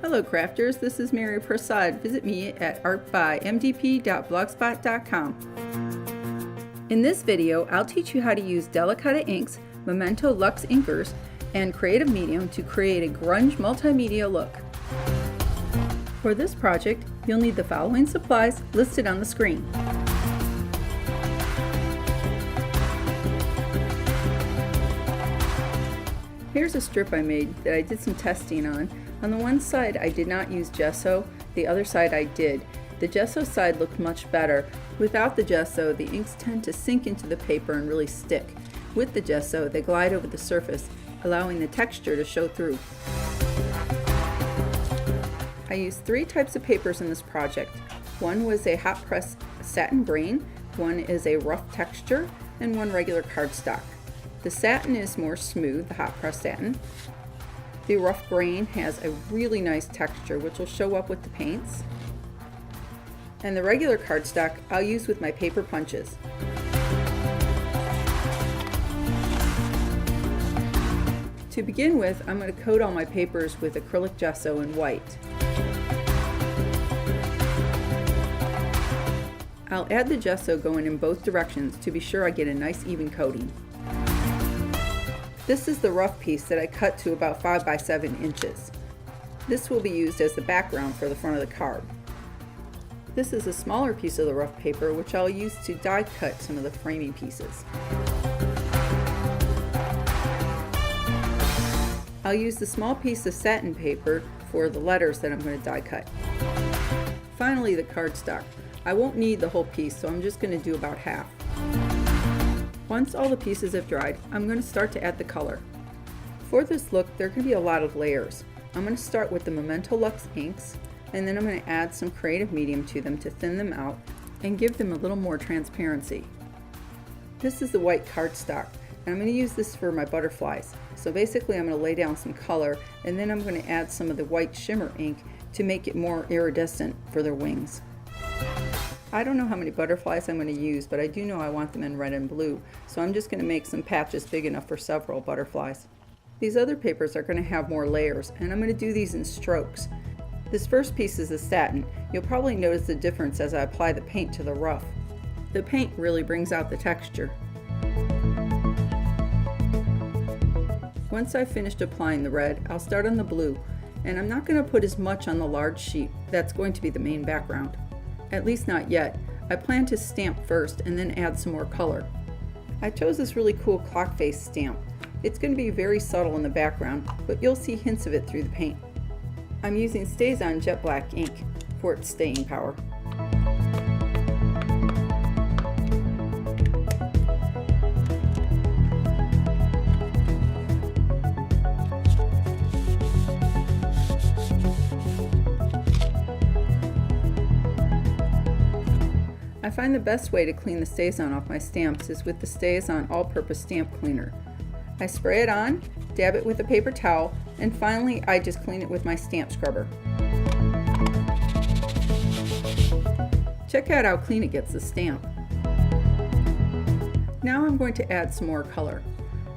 Hello crafters, this is Mary Prasad. Visit me at artbymdp.blogspot.com. In this video, I'll teach you how to use Delicata inks, Memento Luxe inkers, and Creative Medium to create a grunge multimedia look. For this project, you'll need the following supplies listed on the screen. Here's a strip I made that I did some testing on. On the one side I did not use gesso, the other side I did. The gesso side looked much better. Without the gesso, the inks tend to sink into the paper and really stick. With the gesso, they glide over the surface, allowing the texture to show through. I used 3 types of papers in this project. One was a hot press satin grain, one is a rough texture, and one regular cardstock. The satin is more smooth, the hot press satin. The rough grain has a really nice texture which will show up with the paints. And the regular cardstock I'll use with my paper punches. To begin with, I'm going to coat all my papers with acrylic gesso in white. I'll add the gesso going in both directions to be sure I get a nice even coating. This is the rough piece that I cut to about 5 by 7 inches. This will be used as the background for the front of the card. This is a smaller piece of the rough paper which I'll use to die cut some of the framing pieces. I'll use the small piece of satin paper for the letters that I'm going to die cut. Finally, the cardstock. I won't need the whole piece, so I'm just going to do about half. Once all the pieces have dried, I'm going to start to add the color. For this look, there can be a lot of layers. I'm going to start with the Memento Luxe inks, and then I'm going to add some Creative Medium to them to thin them out and give them a little more transparency. This is the white cardstock, and I'm going to use this for my butterflies. So basically I'm going to lay down some color, and then I'm going to add some of the white shimmer ink to make it more iridescent for their wings. I don't know how many butterflies I'm going to use, but I do know I want them in red and blue, so I'm just going to make some patches big enough for several butterflies. These other papers are going to have more layers, and I'm going to do these in strokes. This first piece is a satin. You'll probably notice the difference as I apply the paint to the rough. The paint really brings out the texture. Once I've finished applying the red, I'll start on the blue, and I'm not going to put as much on the large sheet. That's going to be the main background. At least not yet. I plan to stamp first and then add some more color. I chose this really cool clock face stamp. It's going to be very subtle in the background, but you'll see hints of it through the paint. I'm using StazOn Jet Black ink for its staying power. I find the best way to clean the StazOn off my stamps is with the StazOn All-Purpose Stamp Cleaner. I spray it on, dab it with a paper towel, and finally I just clean it with my stamp scrubber. Check out how clean it gets the stamp. Now I'm going to add some more color.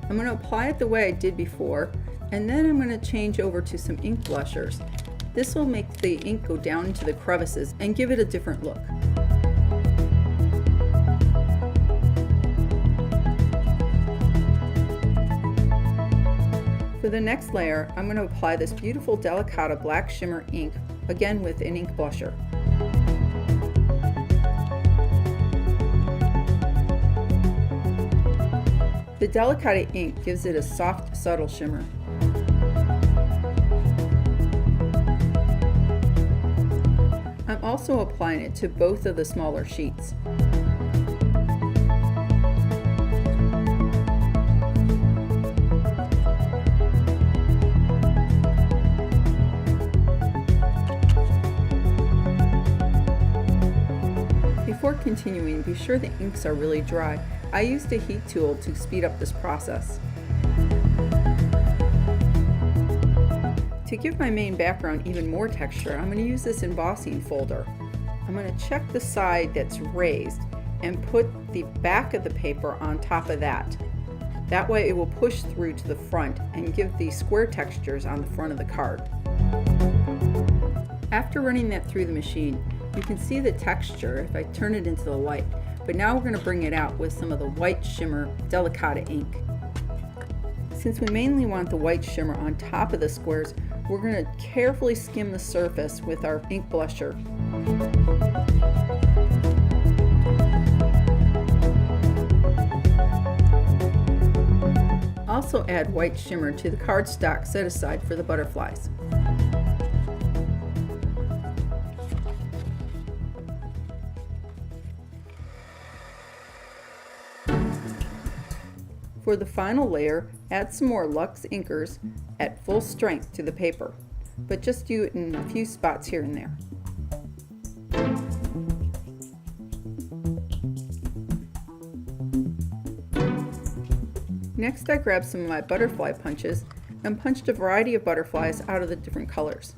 I'm going to apply it the way I did before, and then I'm going to change over to some ink blushers. This will make the ink go down into the crevices and give it a different look. For the next layer, I'm going to apply this beautiful Delicata black shimmer ink, again with an ink blusher. The Delicata ink gives it a soft, subtle shimmer. I'm also applying it to both of the smaller sheets. Before continuing, be sure the inks are really dry. I used a heat tool to speed up this process. To give my main background even more texture, I'm going to use this embossing folder. I'm going to check the side that's raised and put the back of the paper on top of that. That way it will push through to the front and give the square textures on the front of the card. After running that through the machine, you can see the texture if I turn it into the light, but now we're going to bring it out with some of the white shimmer Delicata ink. Since we mainly want the white shimmer on top of the squares, we're going to carefully skim the surface with our ink blusher. Also add white shimmer to the cardstock set aside for the butterflies. For the final layer, add some more Luxe inkers at full strength to the paper, but just do it in a few spots here and there. Next, I grabbed some of my butterfly punches and punched a variety of butterflies out of the different colors.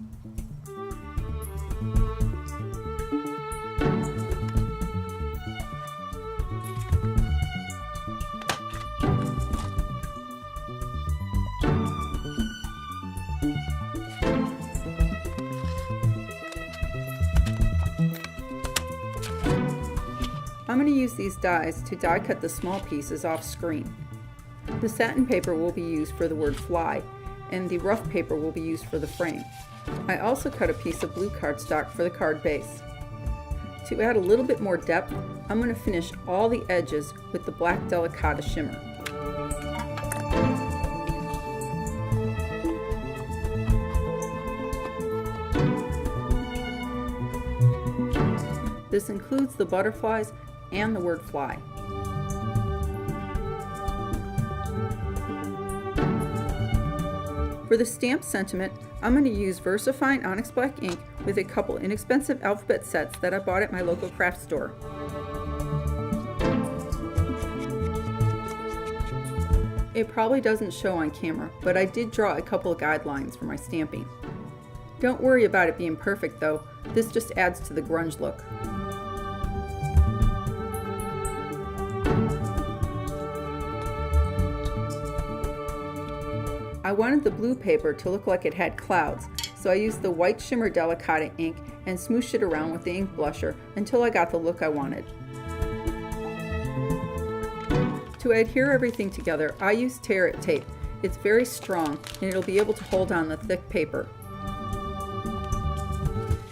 I'm going to use these dies to die cut the small pieces off screen. The satin paper will be used for the word fly, and the rough paper will be used for the frame. I also cut a piece of blue cardstock for the card base. To add a little bit more depth, I'm going to finish all the edges with the black Delicata shimmer. This includes the butterflies and the word fly. For the stamp sentiment, I'm going to use VersaFine Onyx Black ink with a couple inexpensive alphabet sets that I bought at my local craft store. It probably doesn't show on camera, but I did draw a couple of guidelines for my stamping. Don't worry about it being perfect though, this just adds to the grunge look. I wanted the blue paper to look like it had clouds, so I used the white shimmer Delicata ink and smooshed it around with the ink blusher until I got the look I wanted. To adhere everything together, I used tear it tape. It's very strong and it'll be able to hold on the thick paper.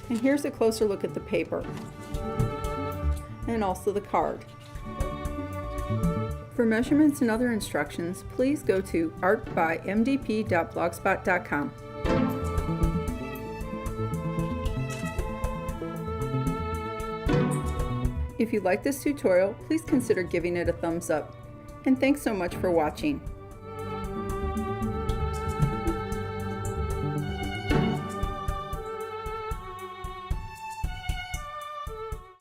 And here's a closer look at the paper and also the card. For measurements and other instructions, please go to artbymdp.blogspot.com. If you like this tutorial, please consider giving it a thumbs up. And thanks so much for watching.